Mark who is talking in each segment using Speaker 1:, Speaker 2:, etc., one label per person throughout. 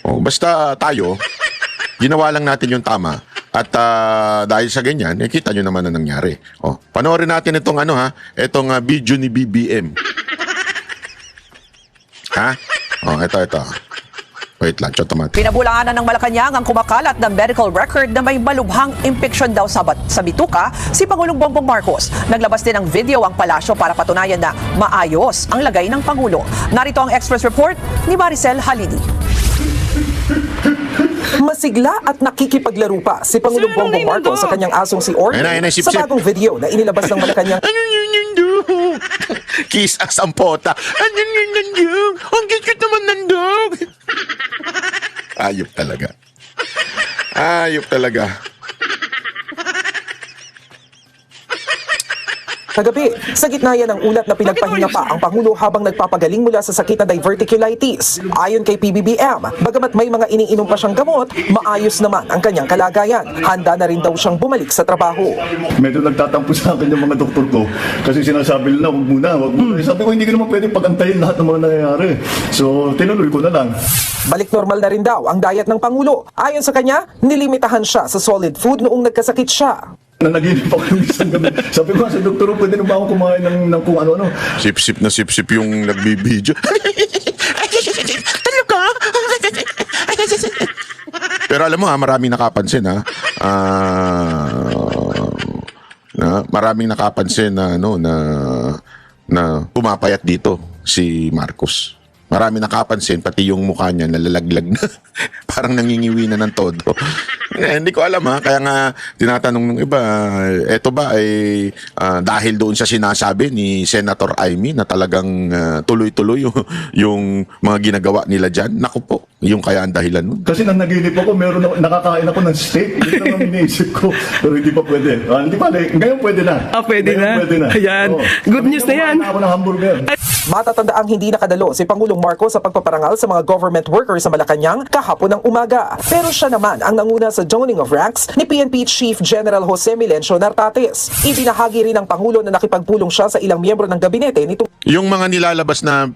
Speaker 1: Oh, basta tayo, ginawa lang natin yung tama. At dahil sa ganyan, kita nyo naman na nangyari. Oh, panoorin natin itong itong video ni BBM. Ha? Oh, ito. Wait lang, automatic.
Speaker 2: Pinabulanganan ng Malacanang ang kumakalat ng medical record na may malubhang infection daw sa bituka si Pangulong Bongbong Marcos. Naglabas din ng video ang palasyo para patunayan na maayos ang lagay ng Pangulo. Narito ang Express Report ni Maricel Halidi.
Speaker 3: Masigla at nakikipaglaro pa si Pangulong Bongbong Marcos sa kanyang asong si Orly sa bagong video na inilabas ng Malacanang.
Speaker 1: Kiss as ang pota. Ang cute naman ng dog. Ayop talaga. Ayop talaga.
Speaker 3: Kagabi, sa gitna yan ng ulat na pinagpahinga pa ang Pangulo habang nagpapagaling mula sa sakit na diverticulitis. Ayon kay PBBM, bagamat may mga iniinom pa siyang gamot, maayos naman ang kanyang kalagayan. Handa na rin daw siyang bumalik sa trabaho.
Speaker 4: Medyo nagtatampo sa akin yung mga doktor ko kasi sinasabi nila, wag muna. Sabi ko, hindi ko naman pwede pagantayin lahat ng mga nangyayari. So, tinuloy ko na lang.
Speaker 3: Balik normal na rin daw ang diet ng Pangulo. Ayon sa kanya, nilimitahan siya sa solid food noong nagkasakit siya.
Speaker 4: Nanaginip ako ng isang gabi. Sabi ko sa doktor, pwede na ba ako kumain ng kung ano-ano.
Speaker 1: Sip-sip na sip-sip yung nagbibideo. Talaga? Pero alam mo maraming nakapansin maraming nakapansin na pumapayat dito si Marcos. Marami nakapansin, pati yung mukha niya nalalaglag na. Parang nangingiwi na ng todo. Hindi ko alam kaya nga tinatanong ng iba, eto ba ay dahil doon sa sinasabi ni Senator Amy na talagang tuloy-tuloy yung mga ginagawa nila dyan. Naku po, yung kaya ang dahilan nun.
Speaker 4: Kasi nang naginip ako, nakakain ako ng steak. Ito lang ang iniisip ko. Pero hindi pa pwede. Hindi pa, ngayon pwede na.
Speaker 5: Pwede na. Ayan. Good news na yan.
Speaker 4: Ako ng hamburger.
Speaker 3: Matatandaang hindi nakadalo si Pangulong Marcos sa pagpaparangal sa mga government workers sa Malacanang kahapon ng umaga. Pero siya naman ang nanguna sa joining of ranks ni PNP Chief General Jose Milencio Nartates. Ibinahagi rin ng Pangulo na nakipagpulong siya sa ilang miyembro ng gabinete nito.
Speaker 1: Yung mga nilalabas na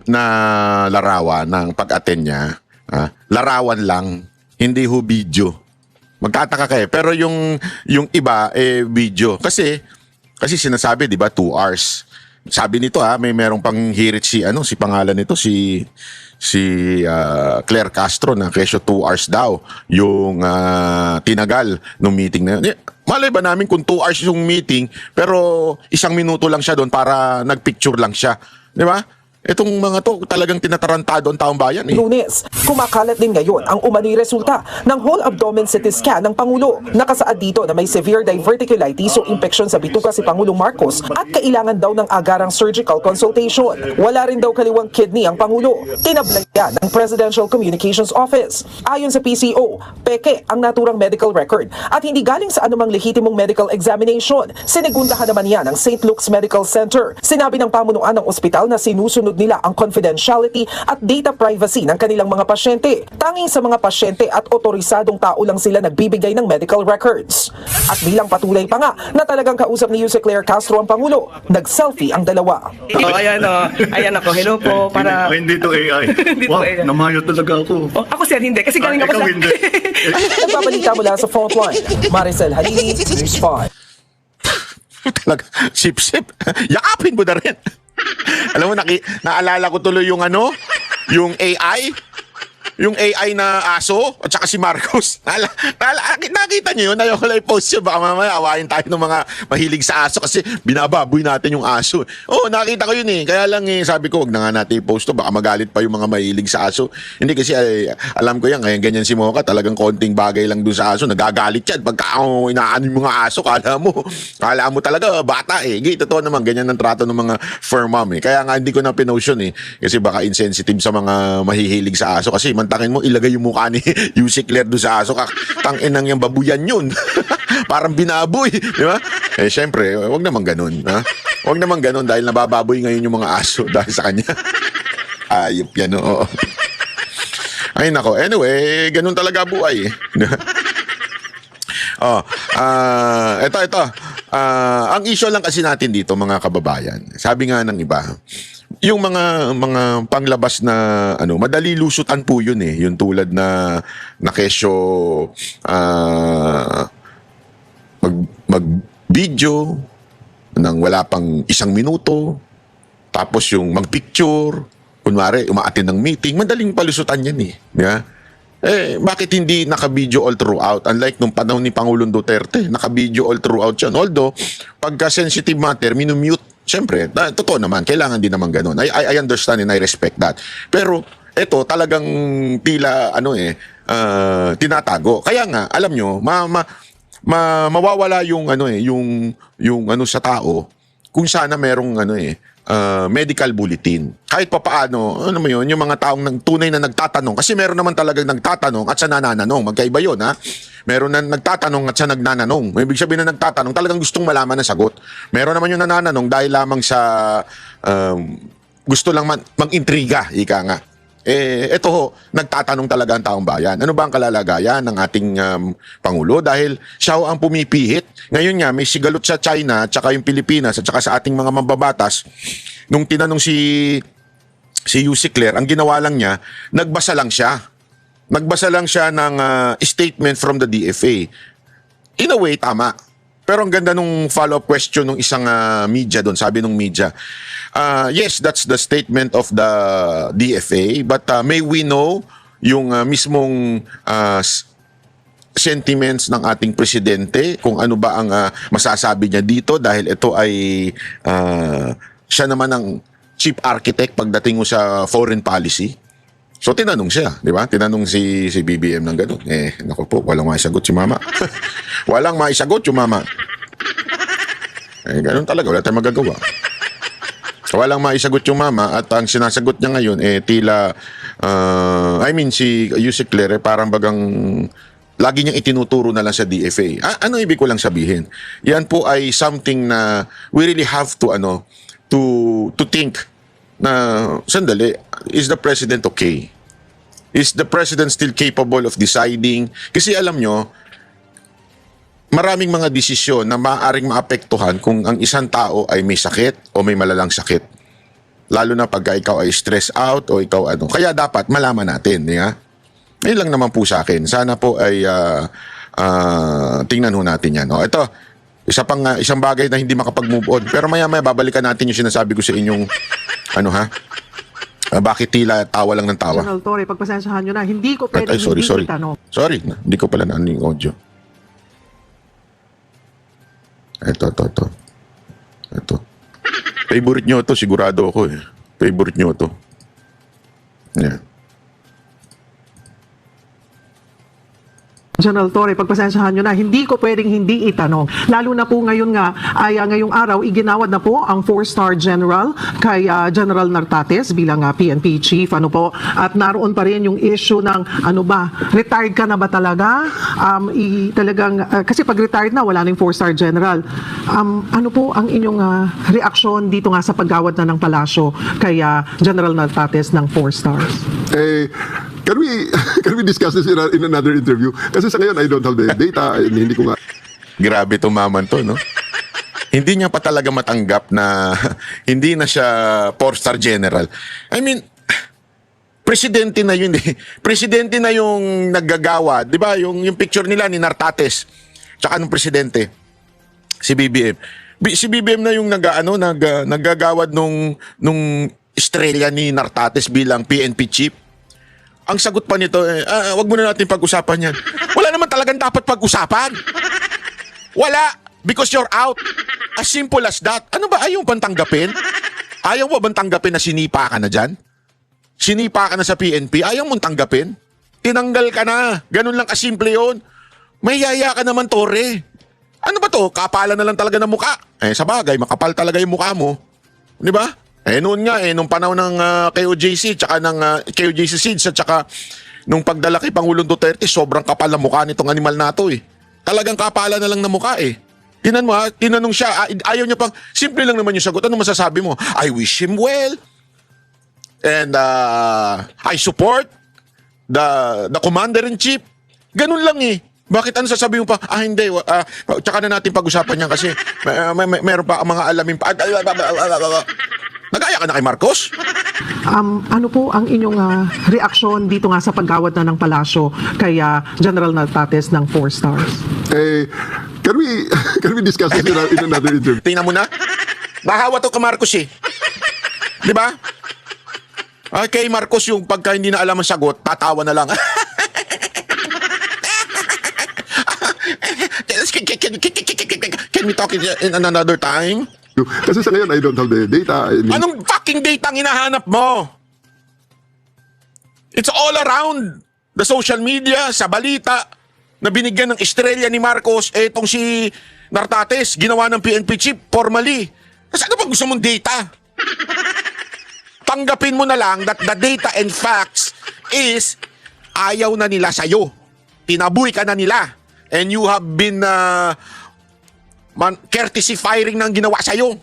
Speaker 1: larawan ng pag-attend niya, larawan lang, hindi ho video. Magtataka kayo. Pero yung iba, video. Kasi sinasabi, di ba, 2 hours. Sabi nito may merong pang hirit si pangalan nito si Claire Castro na kesyo 2 hours daw yung tinagal ng meeting na yun. Malay ba namin kung 2 hours yung meeting pero 1 minuto lang siya doon para nagpicture lang siya, di ba? Itong mga to talagang tinatarantado ang taong bayan
Speaker 3: Lunes, kumakalat din ngayon ang umano'y resulta ng whole abdomen CT scan ng Pangulo. Nakasaad dito na may severe diverticulitis o infection sa bituka si Pangulong Marcos at kailangan daw ng agarang surgical consultation. Wala rin daw kaliwang kidney ang Pangulo. Tinablay yan ng Presidential Communications Office. Ayon sa PCO, peke ang naturang medical record at hindi galing sa anumang lehitimong medical examination. Sinigundahan naman yan ng St. Luke's Medical Center. Sinabi ng pamunuan ng ospital na sinusunod nila ang confidentiality at data privacy ng kanilang mga pasyente. Tanging sa mga pasyente at otorisadong tao lang sila nagbibigay ng medical records. At bilang patuloy pa nga na talagang kausap ni Jose Claire Castro ang Pangulo, nag-selfie ang dalawa.
Speaker 5: Ayan ako. Hello po. Para...
Speaker 4: Hindi to AI. Wow, namayo talaga ako.
Speaker 5: Ako sir, hindi. Kasi galing ako
Speaker 4: Ikaw
Speaker 5: sa...
Speaker 4: hindi.
Speaker 3: Nagbabalita mula sa Frontline, Maricel Halili, News 5.
Speaker 1: Talaga, sip-sip. Yakapin mo na rin. Alam mo, naalala ko tuloy yung yung AI. Yung AI na aso at saka si Marcos. Nakita niyo yun? Ayoko lang i-post yun. Baka mamaya awayin tayo ng mga mahilig sa aso kasi binababoy natin yung aso. Nakita ko yun Kaya lang sabi ko, wag na nga natin i-post to. Baka magalit pa yung mga mahilig sa aso. Hindi kasi alam ko yan. Kaya ganyan si Mocha. Talagang konting bagay lang dun sa aso. Nagagalit yan. Pagka inaanin yung mga aso, kala mo talaga bata totoo naman. Ganyan ang trato ng mga fur mom Kaya nga hindi ko na pinost yun Kasi baka insensitive sa mga mahihilig sa aso. Kasi mantakin mo, ilagay yung mukha ni Jose Claire doon sa aso. Tanginang yung babuyan yun. Parang binaboy. Di ba? Syempre, wag naman ganun. Wag naman ganun dahil nabababoy ngayon yung mga aso dahil sa kanya. Ayop yan, oo. Ay, nako. Anyway, ganun talaga buhay. Ito. Ang issue lang kasi natin dito, mga kababayan. Sabi nga ng iba, yung mga panglabas na ano, madali lusutan po yun eh. Yung tulad na kesyo mag-video nang wala pang 1 minuto, tapos yung mag-picture, kunwari umaattend ng meeting, madaling palusutan yan eh. Yeah? Bakit hindi naka-video all throughout? Unlike nung panahon ni Pangulong Duterte, naka-video all throughout yan. Although, pagka sensitive matter, minumute. Siyempre, totoo naman, kailangan din naman ganun. I understand and I respect that. Pero, eto, talagang tila, tinatago. Kaya nga, alam nyo, mawawala yung ano sa tao kung sana merong medical bulletin. Kahit pa paano, ano mo yun, yung mga taong tunay na nagtatanong, kasi meron naman talagang nagtatanong at sa nanananong, magkaiba yun ha. Meron na nagtatanong at sa nagnananong. May ibig sabihin na nagtatanong, talagang gustong malaman ang sagot. Meron naman yung nanananong dahil lamang sa gusto lang mang-intriga, ika nga. Ito ho, nagtatanong talaga ang taong bayan. Ano ba ang kalalagayan ng ating Pangulo? Dahil siya ho ang pumipihit. Ngayon nga, may sigalot sa China, tsaka yung Pilipinas, at tsaka sa ating mga mambabatas. Nung tinanong si Yussi Claire, ang ginawa lang niya, nagbasa lang siya. Nagbasa lang siya ng statement from the DFA. In a way, tama. Pero ang ganda nung follow-up question ng isang media doon, sabi nung media, yes, that's the statement of the DFA, but may we know yung mismong sentiments ng ating presidente, kung ano ba ang masasabi niya dito, dahil ito ay siya naman ang chief architect pagdating mo sa foreign policy. So tinanong siya, di ba? Tinanong si BBM ng gano'n. Naku po, walang maisagot si mama. Walang maisagot yung mama. Gano'n talaga, wala tayong magagawa. Walang maisagot yung mama at ang sinasagot niya ngayon, tila, si Yussi Claire, parang bagang lagi niyang itinuturo na lang sa DFA. Ano ibig ko lang sabihin? Yan po ay something na we really have to, to think na, sandali, is the president okay? Is the president still capable of deciding? Kasi alam nyo, maraming mga desisyon na maaaring maapektuhan kung ang isang tao ay may sakit o may malalang sakit. Lalo na pagka ikaw ay stress out o ikaw ano. Kaya dapat malaman natin. Yeah? Ngayon lang naman po sa akin. Sana po ay tingnan ho natin yan. Ito, isang bagay na hindi makapag-move on. Pero maya-maya babalikan natin yung sinasabi ko sa inyong bakit tila tawa lang ng tawa.
Speaker 6: General Torre, pagpasensyahan nyo na, hindi ko pwedeng
Speaker 1: sorry.
Speaker 6: itanong.
Speaker 1: Sorry, hindi ko pala naaning audio. Ito. Favorite nyo to, sigurado ako eh. Favorite nyo to. Yeah.
Speaker 6: General Torre, pagpasensyahan nyo na, hindi ko pwedeng hindi itanong. Lalo na po ngayon nga, ay ngayong araw, iginawad na po ang 4-star general kay General Nartates bilang PNP chief. At naroon pa rin yung issue ng, retired ka na ba talaga? Kasi pag retired na, wala na yung 4-star general. Ano po ang inyong reaksyon dito nga sa paggawad na ng palasyo kay General Nartates ng 4 stars?
Speaker 7: Can we discuss this in another interview? Kasi sa ngayon, I don't have the data. Hindi ko nga.
Speaker 1: Grabe tumaman to, no? Hindi niya pa talaga matanggap na hindi na siya 4-star general. I mean, presidente na yun eh. Presidente na yung naggagawa. Di ba? Yung picture nila ni Nartates. Tsaka nung presidente. Si BBM. Si BBM na yung naggagawad nung estrella ni Nartates bilang PNP chief. Ang sagot pa nito, wag muna natin pag-usapan yan. Wala naman talagang dapat pag-usapan. Wala. Because you're out. As simple as that. Ano ba? Ayaw bang tanggapin? Ayaw mo bang tanggapin na sinipa ka na dyan? Sinipa ka na sa PNP? Ayaw mong tanggapin? Tinanggal ka na. Ganun lang kasimple yun. May yaya ka naman, Torre. Ano ba to? Kapalan na lang talaga ng muka. Sa bagay, makapal talaga yung muka mo. Di ba? Noon nga, nung panahon ng KOJC, tsaka ng KOJC Seeds, at tsaka nung pagdala kay Pangulong Duterte, sobrang kapal na mukha nitong animal na to eh. Talagang kapalan na lang na mukha eh. Tinanong siya, ayaw niya pang, simple lang naman yung sagot. Ano masasabi mo? I wish him well. And I support the commander-in-chief. Ganun lang eh. Bakit ano sasabihin mo pa? Hindi. Tsaka na natin pag-usapan yan kasi meron pa mga alamin pa. Nagaya ka na kay Marcos?
Speaker 6: Ano po ang inyong reaksyon dito nga sa paggawad na ng palasyo kay General Nartates ng 4 stars?
Speaker 7: Can we discuss this in another interview?
Speaker 1: Tingnan mo na. Bahawa to ka Marcos eh. Di ba? Kay Marcos yung pagka hindi na alam ang sagot, tatawa na lang. Can we talk in another time?
Speaker 7: Kasi sa ngayon, I don't have the data.
Speaker 1: Anong fucking data ang hinahanap mo? It's all around the social media, sa balita, na binigyan ng estrella ni Marcos, etong si Nartates, ginawa ng PNP chief, formally. Kasi ano ba gusto mong data? Tanggapin mo na lang that the data and facts is ayaw na nila sa'yo. Tinaboy ka na nila. And you have been courtesy firing na ang ginawa sa'yo.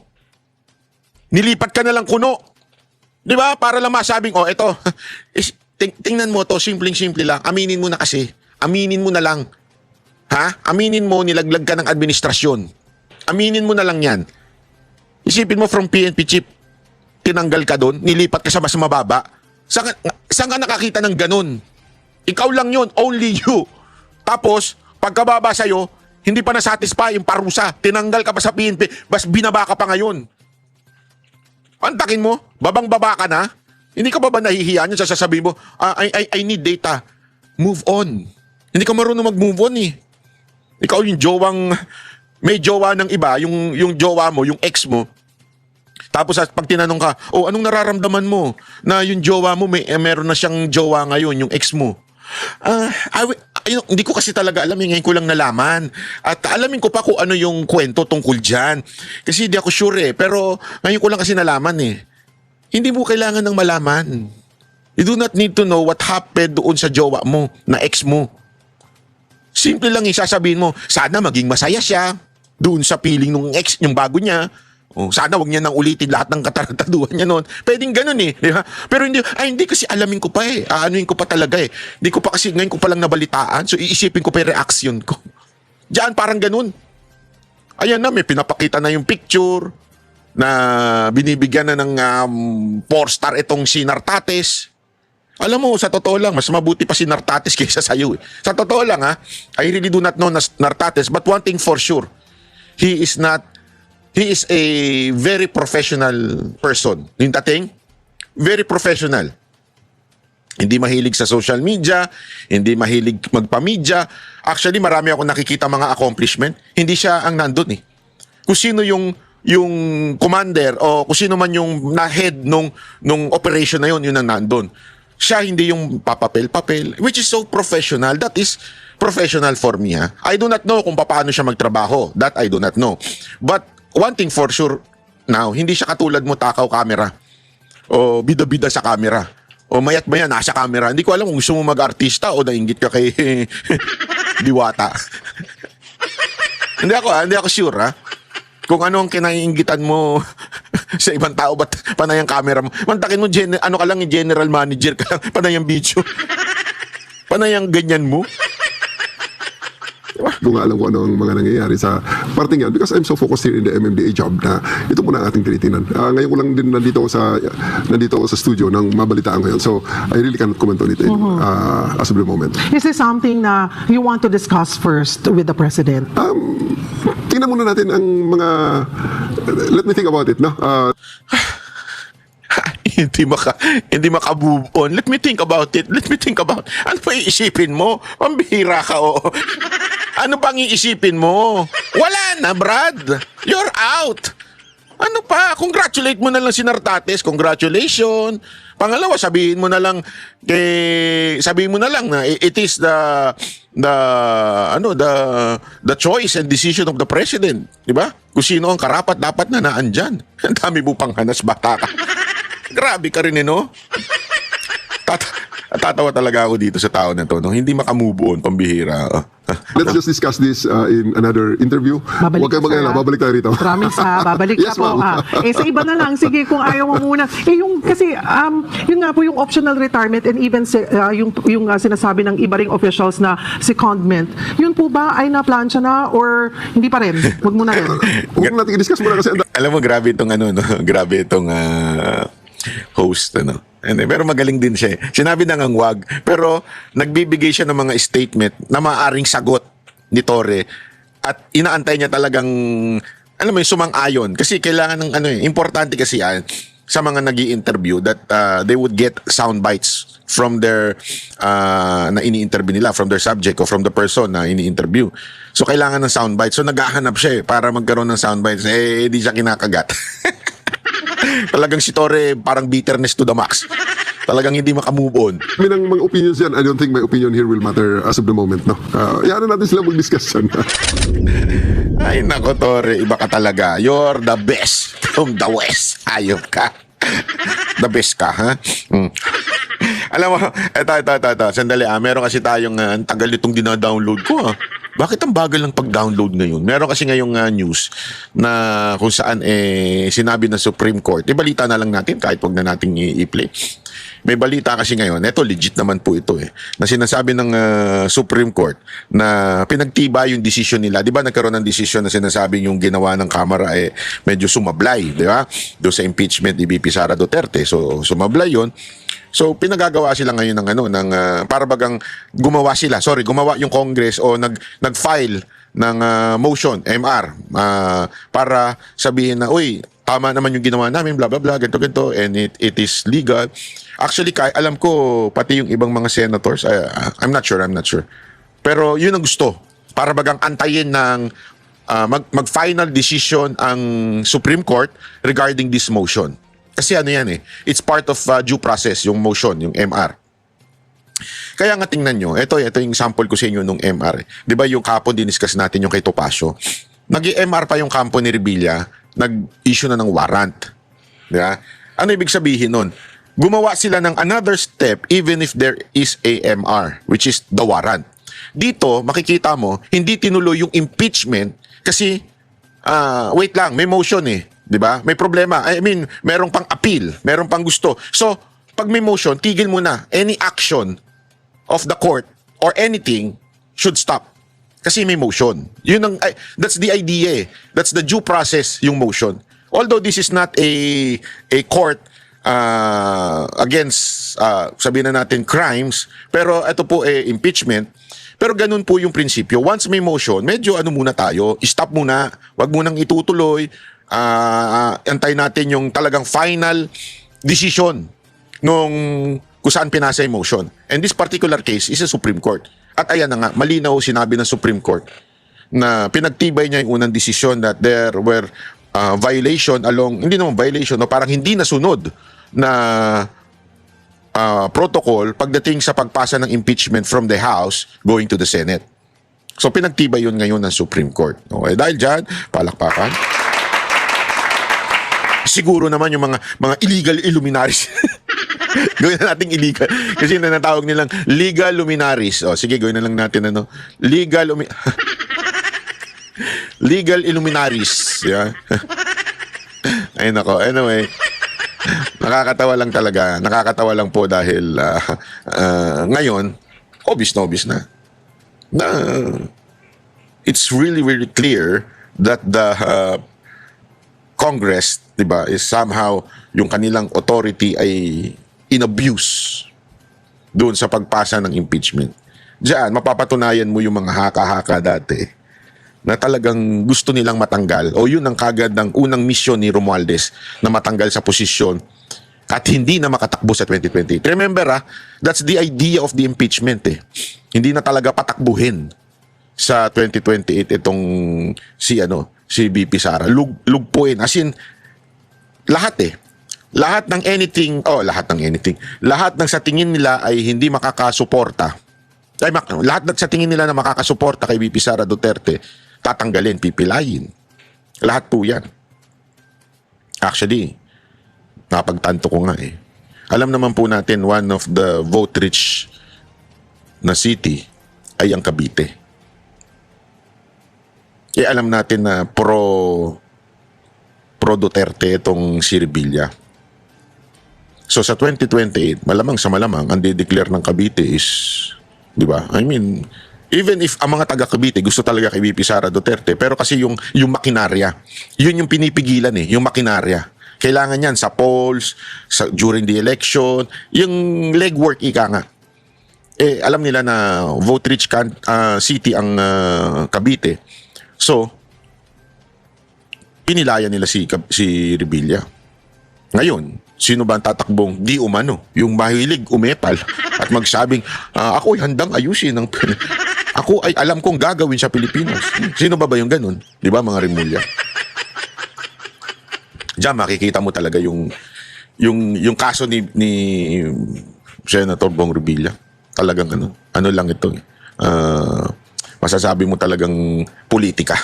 Speaker 1: Nilipat ka na lang kuno. Di ba? Para lang masabing, oh, eto. Tingnan mo to, simpleng-simple lang. Aminin mo na kasi. Aminin mo na lang. Ha? Aminin mo, nilaglag ka ng administrasyon. Aminin mo na lang yan. Isipin mo from PNP chief, tinanggal ka doon, nilipat ka sa mas mababa. Saan ka nakakita ng ganun? Ikaw lang yun, only you. Tapos, pagkababa sa'yo, hindi pa nasatisfy yung parusa. Tinanggal ka pa sa PNP, bas binaba ka pa ngayon. Antakin mo, babang-baba ka na. Hindi ka ba nahihiya niyan sa sasabihin mo, I need data. Move on. Hindi ka marunong mag-move on eh. Ikaw yung jowang, may jowa ng iba, yung jowa mo, yung ex mo. Tapos pag tinanong ka, oh, anong nararamdaman mo? Na yung jowa mo, meron na siyang jowa ngayon, yung ex mo. Hindi ko kasi talaga alam, ngayon ko lang nalaman. At alamin ko pa kung ano yung kwento tungkol dyan. Kasi hindi ako sure eh. Pero ngayon ko lang kasi nalaman eh. Hindi mo kailangan ng malaman. You do not need to know what happened doon sa jowa mo, na ex mo. Simple lang sasabihin mo, sana maging masaya siya doon sa feeling ng ex, yung bago niya. Oh, sana wag niya nang ulitin lahat ng katarantaduhan niya noon. Pwedeng ganun eh. Di ba? Pero hindi kasi alamin ko pa eh. Aanuin ko pa talaga eh. Hindi ko pa kasi, ngayon ko pa lang nabalitaan. So iisipin ko pa yung reaction ko. Diyan parang ganun. Ayan na, may pinapakita na yung picture na binibigyan na ng 4-star itong si Nartates. Alam mo, sa totoo lang, mas mabuti pa si Nartates kaysa sa'yo eh. Sa totoo lang ha, I really do not know Nartates, but one thing for sure, he is a very professional person. Yung dating, very professional. Hindi mahilig sa social media, hindi mahilig magpa-media. Actually, marami akong nakikita mga accomplishment. Hindi siya ang nandun eh. Kung sino yung commander o kung sino man yung na-head nung operation na yun ang nandun. Siya hindi yung papapel-papel, which is so professional. That is professional for me ha. I do not know kung paano siya magtrabaho. That I do not know. But one thing for sure now, hindi siya katulad mo takaw camera o bida-bida sa camera o mayat-maya nasa camera. Hindi ko alam kung gusto mo mag-artista o nainggit ka kay Diwata. Hindi ako sure ha. Kung ano ang kinaiinggitan mo sa ibang tao, ba't panay ang camera mo? Mantakin mo, ano ka lang, general manager ka lang, panay ang video. Panay ang ganyan mo.
Speaker 7: Kung alam ko ano ang mga nangyayari sa parting yan, because I'm so focused here in the MMDA job na ito muna ang ating tinitingnan. Ngayon ko lang din nandito ako sa studio nang mabalitaan ko yun. So, I really cannot comment on it as of the moment.
Speaker 6: Is this something na you want to discuss first with the President?
Speaker 7: Tingnan muna natin ang mga... let me think about it, no?
Speaker 1: Hindi maka-move on. Let me think about it. Ano pa iisipin mo? Pambihira ka, o. Ano pang iisipin mo? Wala na, Brad. You're out. Ano pa? Congratulate mo na lang si Nartates. Congratulations. Pangalawa, sabihin mo na lang na it is the choice and decision of the president, di ba? Kung sino ang karapat dapat na naandyan. Ang dami mo pang hanas, bata ka. Grabe ka rin, no? Tatawa talaga ako dito sa tao na to. No? Hindi makamove on, pambihira.
Speaker 7: Let's just discuss this in another interview.
Speaker 6: Babalik
Speaker 7: Huwag kayo
Speaker 6: ka,
Speaker 7: mag-alala,
Speaker 6: sir,
Speaker 7: babalik tayo rito.
Speaker 6: Promise ha, babalik
Speaker 7: Yes,
Speaker 6: ka po.
Speaker 7: ma'am.
Speaker 6: Sa iba na lang, sige kung ayaw mo muna. Yung kasi, yun nga po yung optional retirement and even yung sinasabi ng iba ring officials na secondment, yun po ba ay na-plancha na or hindi pa rin? Huwag muna rin.
Speaker 7: Huwag natin i-discuss muna kasi
Speaker 1: Alam mo, grabe itong ano, no? Grabe itong host, ano. Pero magaling din siya. Sinabi na ngang wag, pero nagbibigay siya ng mga statement na maaaring sagot ni Torre at inaantay niya talagang, alam mo yung sumang-ayon. Kasi kailangan ng importante kasi yan sa mga nag-i-interview that they would get sound bites from their na ini-interview nila, from their subject o from the person na ini-interview. So kailangan ng sound bites. So naghahanap siya para magkaroon ng sound bites. Di siya kinakagat. Talagang si Torre parang bitterness to the max. Talagang hindi makamove on.
Speaker 7: may ng mga opinions yan. I don't think my opinion here will matter as of the moment. No? Yan na natin sila mag-discuss yan.
Speaker 1: Ay nako Torre, iba ka talaga. You're the best from the West. Ayop ka. The best ka, ha? Alam mo, eto. Sandali, meron kasi tayong, ang tagal nitong dina-download ko, Bakit ang bagal ng pag-download ngayon? Meron kasi ngayong news na kung saan sinabi ng Supreme Court. Balita na lang natin kahit wag na nating i-play. May balita kasi ngayon, eto legit naman po ito na sinasabi ng Supreme Court na pinagtiba yung decision nila. Di ba nagkaroon ng decision na sinasabi yung ginawa ng Kamara medyo sumablay, di ba? Doon sa impeachment ni VP Sara Duterte. So sumablay yun. So pinagagawa sila ngayon ng para bagang gumawa yung Congress o nag-file ng motion MR para sabihin na uy, tama naman yung ginawa namin, blah blah blah, ganito and it is legal. Actually alam ko pati yung ibang mga senators, I'm not sure. Pero yun ang gusto, para bagang antayin ng mag-final decision ang Supreme Court regarding this motion. Kasi it's part of due process, yung motion, yung MR. Kaya nga tingnan nyo, ito yung sample ko sa inyo nung MR. Di ba yung kapon diniscuss natin yung kay Topacio? Nag-MR pa yung kampo ni Revilla, nag-issue na ng warrant. Di ba? Ano ibig sabihin nun? Gumawa sila ng another step even if there is a MR, which is the warrant. Dito, makikita mo, hindi tinuloy yung impeachment kasi, wait lang, may motion 'di ba? May problema. I mean, merong pang appeal, merong pang gusto. So, pag may motion, tigil muna. Any action of the court or anything should stop. Kasi may motion. That's the idea. That's the due process, yung motion. Although this is not a court against sabihin na natin crimes, pero ito po impeachment. Pero ganun po yung prinsipyo. Once may motion, medyo muna tayo, stop muna, wag munang itutuloy. Antay natin yung talagang final decision nung kung saan pinasa yung motion. And this particular case is a Supreme Court. At ayan na nga, malinaw sinabi ng Supreme Court na pinagtibay niya yung unang desisyon that there were violation hindi naman violation, parang hindi nasunod na protocol pagdating sa pagpasa ng impeachment from the House going to the Senate. So pinagtibay yun ngayon ng Supreme Court. Okay, dahil dyan, palakpakan. Siguro naman yung mga illegal luminaries. Gawin na natin illegal. Kasi natawag nilang legal luminaries. Sige, gawin na lang natin legal illuminaries. Yeah. Ay nako. Anyway, nakakatawa lang talaga. Nakakatawa lang po dahil ngayon, obvious na. It's really, really clear that the Congress, diba, is somehow yung kanilang authority ay in-abuse doon sa pagpasa ng impeachment. Diyan, mapapatunayan mo yung mga haka-haka dati na talagang gusto nilang matanggal o yun ang kagad ng unang misyon ni Romualdez na matanggal sa posisyon at hindi na makatakbo sa 2028. Remember that's the idea of the impeachment Hindi na talaga patakbuhin sa 2028 itong si VP Sara. Lugpuin. As in, lahat Lahat ng anything. Lahat ng sa tingin nila ay hindi makakasuporta. Lahat ng sa tingin nila na makakasuporta kay VP Sara Duterte, tatanggalin, pipilayin. Lahat po yan. Actually, napagtanto ko nga Alam naman po natin, one of the vote-rich na city ay ang Cavite. Alam natin na pro Duterte itong si Revilla. So sa 2028, malamang sa malamang, ang de-declare ng Cavite is, di ba? I mean, even if ang mga taga Cavite gusto talaga kay VP Sara Duterte, pero kasi yung makinarya, yun yung pinipigilan yung makinarya. Kailangan yan sa polls, during the election, yung legwork ika nga. Alam nila na vote-rich city ang Cavite. So, pinilayan nila si Revilla. Ngayon, sino ba ang tatakbong di umano? Yung mahilig umepal at magsabing, ako ay handang ayusin ng ako ay alam kong gagawin sa Pilipinas. Sino ba yung ganun? Di ba mga Rimulya? Diyan makikita mo talaga yung kaso ni Senator Bong Revilla. Talagang ano lang ito. Masasabi mo talagang politika.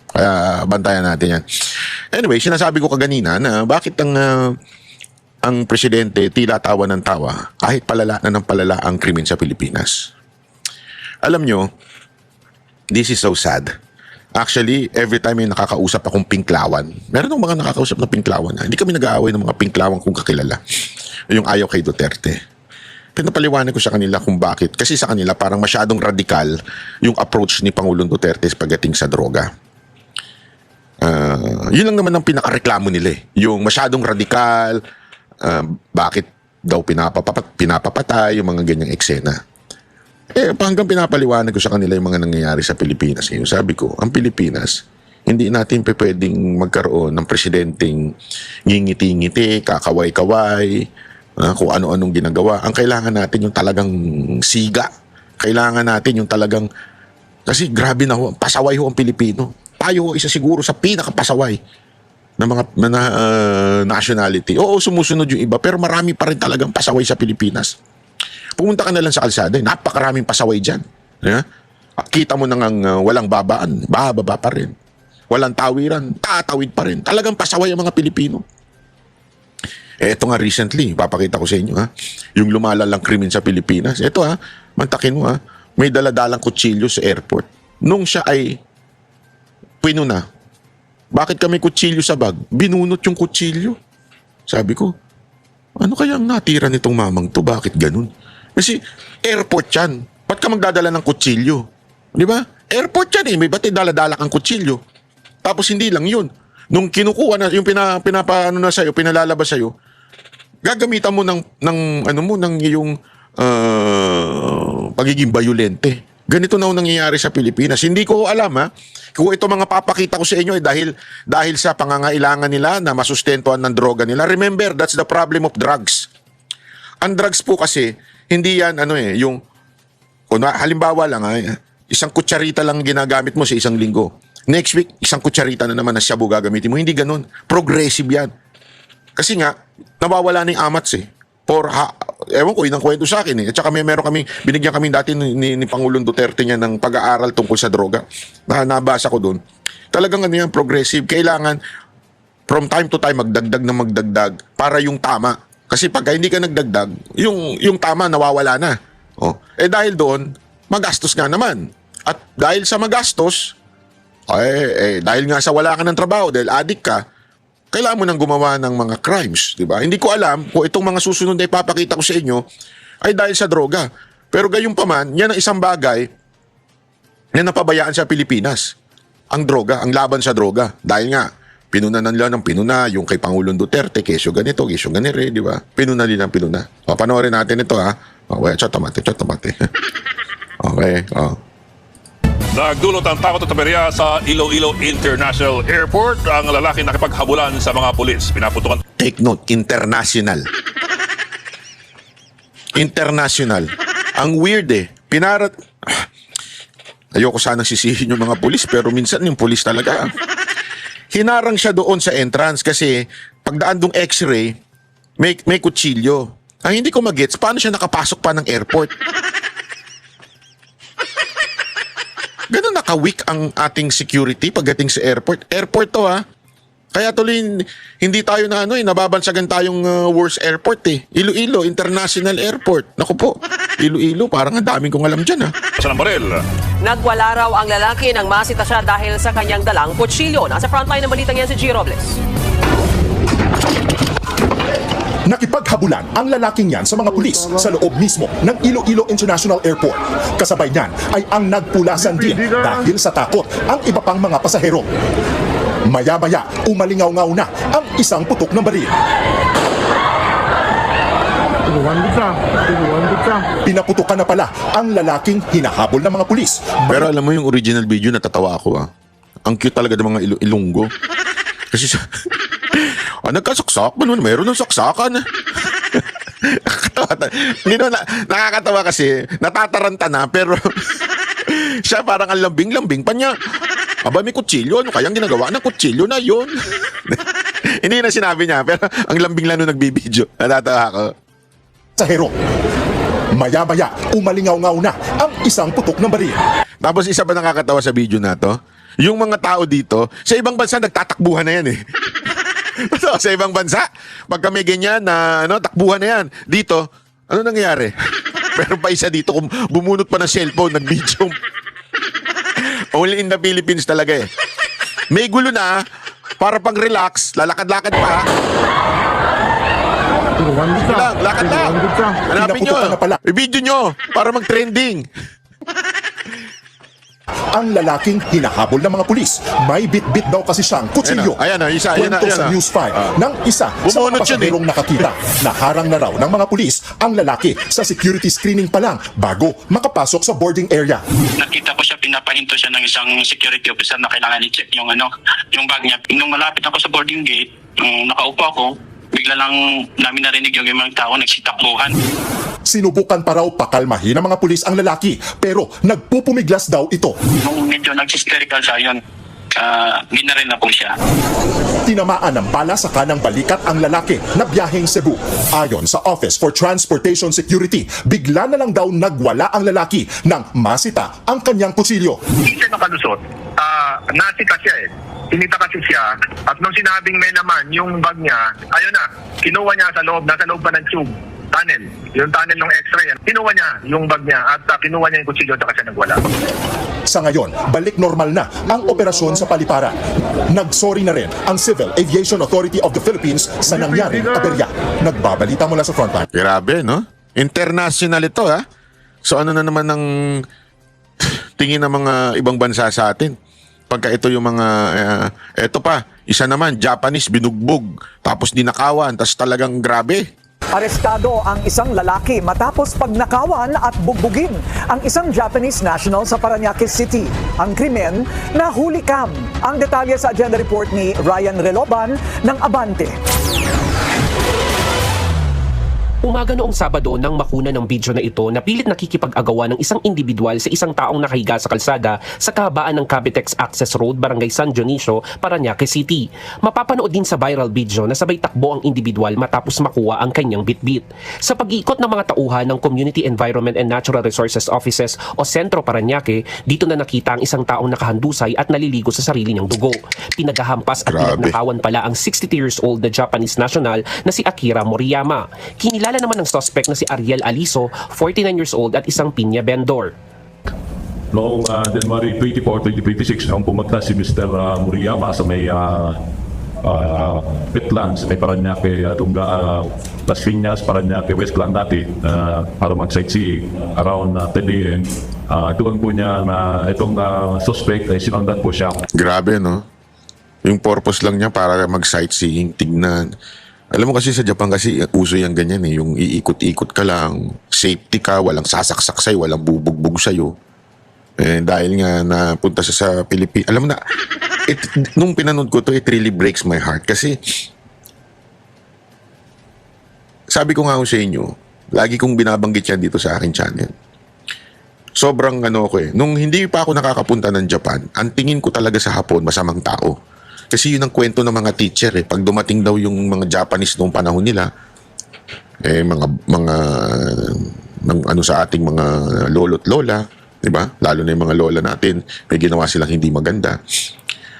Speaker 1: Kaya bantayan natin yan. Anyway, sinasabi ko kaganina na bakit ang presidente tila tawa ng tawa kahit palala na ng palala ang krimen sa Pilipinas. Alam nyo, this is so sad. Actually, every time may nakakausap akong pinklawan, meron akong mga nakakausap na pinklawan. Hindi kami nag-aaway ng mga pinklawan kung kakilala. Yung ayaw kay Duterte. Pinapaliwanag ko sa kanila kung bakit. Kasi sa kanila parang masyadong radikal yung approach ni Pangulong Duterte pagdating sa droga. Yun lang naman ang pinakareklamo nila yung masyadong radikal, bakit daw pinapapatay, yung mga ganyang eksena. Hanggang pinapaliwanag ko sa kanila yung mga nangyayari sa Pilipinas. Yung sabi ko, ang Pilipinas, hindi natin pwedeng magkaroon ng presidenteng ngingiti-ngiti, kakaway-kaway, kung ano-anong ginagawa. Ang kailangan natin yung talagang siga. Kailangan natin yung talagang, kasi grabe na ho, pasaway ho ang Pilipino. Tayo isa siguro sa pinakapasaway ng mga nationality. Oo, sumusunod yung iba, pero marami pa rin talagang pasaway sa Pilipinas. Pumunta ka na lang sa kalsada, napakaraming pasaway dyan. Kita mo nang walang babaan, bababa pa rin. Walang tawiran, tatawid pa rin. Talagang pasaway ang mga Pilipino. Ito nga recently, papakita ko sa inyo, yung lumalalang krimen sa Pilipinas. Ito mantakin mo, may daladalang kutsilyo sa airport. Nung siya ay pinuna, bakit kami kutsilyo sa bag? Binunot yung kutsilyo. Sabi ko, ano kaya ang natira nitong mamang to? Bakit ganun? Kasi airport yan. Ba't ka magdadala ng kutsilyo? Di ba? Airport yan may ba't daladala kang kutsilyo? Tapos hindi lang yun. Nung kinukuha na, yung pinapaano na sa'yo, pinalalabas sa'yo, gagamitan mo ng iyong pagiging bayolente. Ganito na nangyayari sa Pilipinas. Hindi ko alam kung ito mga papakita ko sa inyo dahil sa pangangailangan nila na masustentuhan ng droga nila. Remember, that's the problem of drugs. Ang drugs po kasi, hindi yan halimbawa lang isang kutsarita lang ginagamit mo sa isang linggo. Next week, isang kutsarita na naman na shabu gagamitin mo. Hindi ganun. Progressive yan. Kasi nga, nawawala na yung amats ewan ko, yun ang kwento sa akin At saka binigyan kami dati ni Pangulong Duterte niya ng pag-aaral tungkol sa droga. Nabasa ko doon. Talagang yan, progressive. Kailangan, from time to time, magdagdag para yung tama. Kasi pagka hindi ka nagdagdag, yung tama nawawala na. Dahil doon, magastos nga naman. At dahil sa magastos, dahil nga sa wala ka ng trabaho, dahil addict ka, kailangan mo nang gumawa ng mga crimes, di ba? Hindi ko alam kung itong mga susunod na ipapakita ko sa inyo ay dahil sa droga. Pero gayon pa man, yan ang isang bagay na napabayaan sa Pilipinas. Ang droga, ang laban sa droga. Dahil nga, pinuna nila ng pinuna, yung kay Pangulong Duterte, kesyo ganito, kesyo ganire, di ba? Pinuna nila ng pinuna. Panoorin natin ito, Chotomate. Okay,
Speaker 8: Nagdulot ang takot at taberya sa Iloilo International Airport ang lalaki nakipaghabulan sa mga pulis. Pinaputukan.
Speaker 1: Take note, international. International. Ang weird ayoko sanang sisihin yung mga pulis, pero minsan yung pulis talaga. Hinarang siya doon sa entrance kasi pagdaan dong x-ray, may kutsilyo. Ang hindi ko magets, paano siya nakapasok pa ng airport? Ganun naka-weak ang ating security pagdating sa airport. Airport to Kaya tuloy, hindi tayo na nababansagan tayong worst airport eh. Iloilo International Airport. Naku po, Iloilo, parang ang daming kong alam dyan
Speaker 8: Sa Lambarel.
Speaker 2: Nagwala raw ang lalaki nang masita siya dahil sa kanyang dalang kutsilyo. Nasa frontline ng balitang yan si G. Robles.
Speaker 9: Nakipaghabulan ang lalaking yan sa mga pulis sa loob mismo ng Iloilo International Airport. Kasabay niyan ay ang nagpulasan din dahil sa takot ang iba pang mga pasahero. Maya-maya, umalingaw-ngaw na ang isang putok ng baril. Pinaputukan na pala ang lalaking hinahabol ng mga pulis.
Speaker 1: Pero alam mo yung original video, natatawa ako Ang cute talaga ng mga Ilonggo. Kasi siya, nagkasaksak, mayroon ng saksakan. Nakakatawa kasi, natataranta na, pero siya parang ang lambing-lambing pa niya. Aba, may kutsilyo. Ano kayang ginagawa ng kutsilyo na yun? Hindi na sinabi niya, pero ang lambing lang nung nagbibideo. Natatawa ako.
Speaker 9: Pasahero. Maya-maya, umalingaw-ngaw na ang isang putok ng baril.
Speaker 1: Tapos isa pa nakakatawa sa video na to, yung mga tao dito, sa ibang bansa nagtatakbuhan na yan eh. Sa ibang bansa, pagka may ganyan na takbuhan na yan. Dito, ano nangyayari? Pero pa isa dito, bumunot pa ng cellphone, nag-video. Only in the Philippines talaga eh. May gulo na, para pang relax, lalakad-lakad pa. Sige lang, lakad lang. Hanapin nyo. I-video nyo para mag-trending.
Speaker 9: Ang lalaking hinahabol ng mga pulis. May bit-bit daw kasi siyang kutsilyo.
Speaker 1: Ayan na, isa.
Speaker 9: Kwento sa News 5 ng isa sa mga pasaherong nakakita. Naharang na raw ng mga pulis ang lalaki sa security screening pa lang bago makapasok sa boarding area.
Speaker 10: Nakita ko siya, pinapahinto siya ng isang security officer na kailangan i-check yung bag niya. Nung malapit ako sa boarding gate, nakaupo ako, bigla lang namin narinig yung mga tao nagsitakbuhan.
Speaker 9: Sinubukan pa raw pakalmahin ng mga pulis ang lalaki pero nagpupumiglas daw ito.
Speaker 10: Nung medyo nag-hysterical siya yun, ginaril na po siya.
Speaker 9: Tinamaan ng bala sa kanang balikat ang lalaki na biyaheng Cebu. Ayon sa Office for Transportation Security, bigla na lang daw nagwala ang lalaki nang masita ang kanyang kutsilyo.
Speaker 11: Hindi siya nakalusot. Nasita siya eh. Tinita kasi siya at nung sinabing may naman yung bag niya, ayun na, kinuha niya sa loob, nasa loob pa ng tube. Tunnel. Yung tunnel ng x-ray. Kinuha niya yung bag niya at kinuha niya yung kutsilyo at siya nagwala.
Speaker 9: Sa ngayon, balik normal na ang operasyon sa paliparan. Nagsorry na rin ang Civil Aviation Authority of the Philippines sa nangyaring aberya. Nagbabalita mula sa frontline.
Speaker 1: Grabe, no? International ito, ha? So ano na naman ang tingin ng mga ibang bansa sa atin? Pagka ito yung mga, eto pa, isa naman, Japanese, binugbog, tapos dinakawan, tapos talagang grabe.
Speaker 12: Arestado ang isang lalaki matapos pagnakawan at bugbugin ang isang Japanese national sa Parañaque City. Ang krimen, nahuli kam. Ang detalye sa agenda report ni Ryan Reloban ng Abante.
Speaker 13: Umaga noong Sabado nang makuna ng video na ito na pilit nakikipag-agawa ng isang individual sa isang taong nakahiga sa kalsada sa kahabaan ng Cavitex Access Road, Barangay San Dionisio, Parañaque City. Mapapanood din sa viral video na sabay takbo ang individual matapos makuha ang kanyang bitbit. Sa pag-iikot ng mga tauhan ng Community Environment and Natural Resources Offices o Sentro Parañaque, dito na nakita ang isang taong nakahandusay at naliligo sa sarili niyang dugo. Pinagahampas at pinagnakawan pala ang 62 years old na Japanese national na si Akira Moriyama. Kinilala naman ng suspect na si Ariel Aliso, 49 years old at isang pinya vendor.
Speaker 14: Noong January 24, 2026, nung pumunta si Mr. Moriyama sa may Pitlands, may Parañaque, Las Piñas, Parañaque, Westland dati, para mag-sightseeing around 10 a.m. Doon po niya na itong suspect ay sinundan po siya.
Speaker 1: Grabe, no? Yung purpose lang niya para mag-sightseeing, tignan. Alam mo kasi sa Japan kasi uso yung ganyan eh, yung iikot-ikot ka lang, safety ka, walang sasaksak sa'yo, walang bubugbog sa'yo. Eh, dahil nga napunta siya sa Pilipinas. Alam mo na, nung pinanood ko to, it really breaks my heart. Kasi, sabi ko nga sa inyo, lagi kong binabanggit yan dito sa aking channel. Sobrang ako eh. Nung hindi pa ako nakakapunta ng Japan, ang tingin ko talaga sa Hapon, masamang tao. Kasi yun ang kwento ng mga teacher eh. Pag dumating daw yung mga Japanese noong panahon nila, eh mga sa ating mga lolo't lola, di ba? Lalo na yung mga lola natin, may ginawa silang hindi maganda.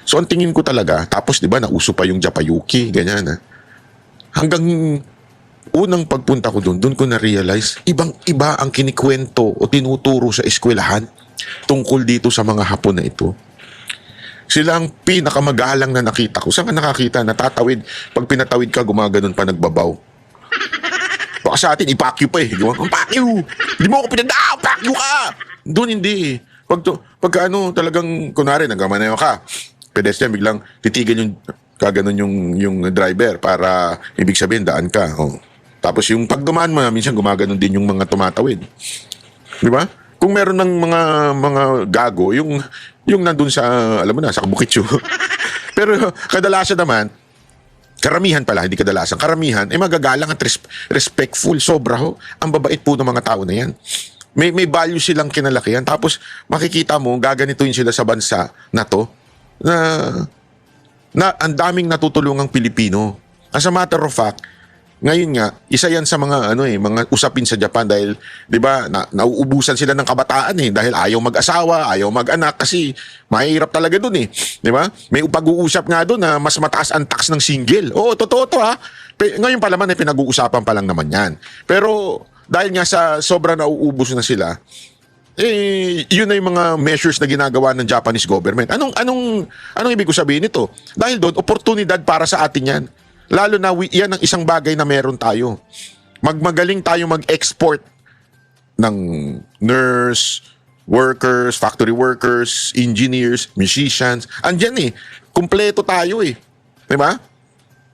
Speaker 1: So ang tingin ko talaga, tapos 'di ba nauso pa yung Japayuki, ganyan na. Hanggang unang pagpunta ko doon ko na-realize, ibang-iba ang kinikwento o tinuturo sa eskwelahan tungkol dito sa mga Hapon na ito. Sila ang pinakamagalang na nakita ko. Saan ka nakakita? Natatawid. Pag pinatawid ka, gumaganon pa, nagbabaw. Baka sa atin, ipakyu pa eh. Ang pakyu! Hindi mo ako pinagdaaw! Pakyu ka! Doon hindi eh. Pagka talagang, kunwari, nagkamanayo ka, pedestrian, biglang titigan yung kaganon yung driver para ibig sabihin, daan ka. Oh. Tapos yung pag dumaan mo, minsan gumaganon din yung mga tumatawid. Di ba? Kung meron ng mga gago, yung nandun sa, alam mo na, sa Bukitsu. Pero kadalasan naman, karamihan pala, hindi kadalasan, karamihan, magagalang at respectful, sobra ho. Ang babait po ng mga tao na yan. May value silang kinalakihan. Tapos makikita mo, gaganituin sila sa bansa na to, na ang daming natutulungang Pilipino. As a matter of fact, ngayon nga, isa yan sa mga mga usapin sa Japan dahil 'di ba, nauubusan sila ng kabataan dahil ayaw mag-asawa, ayaw mag-anak kasi mahirap talaga doon 'di ba? May pag-uusap nga doon na mas mataas ang tax ng single. Oo, totoo to ha. Ngayon pa naman pinag-uusapan pa lang naman 'yan. Pero dahil nga sa sobrang nauubos na sila, yun na yung mga measures na ginagawa ng Japanese government. Anong ibig ko sabihin nito? Dahil doon, oportunidad para sa atin yan. Lalo na yan ang isang bagay na meron tayo. Magaling tayo mag-export ng nurse, workers, factory workers, engineers, musicians. Andyan kumpleto tayo Diba?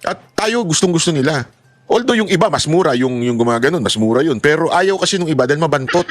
Speaker 1: At tayo gustong-gusto nila. Although yung iba mas mura, yung gumaganon, mas mura yun. Pero ayaw kasi nung iba dahil mabantot.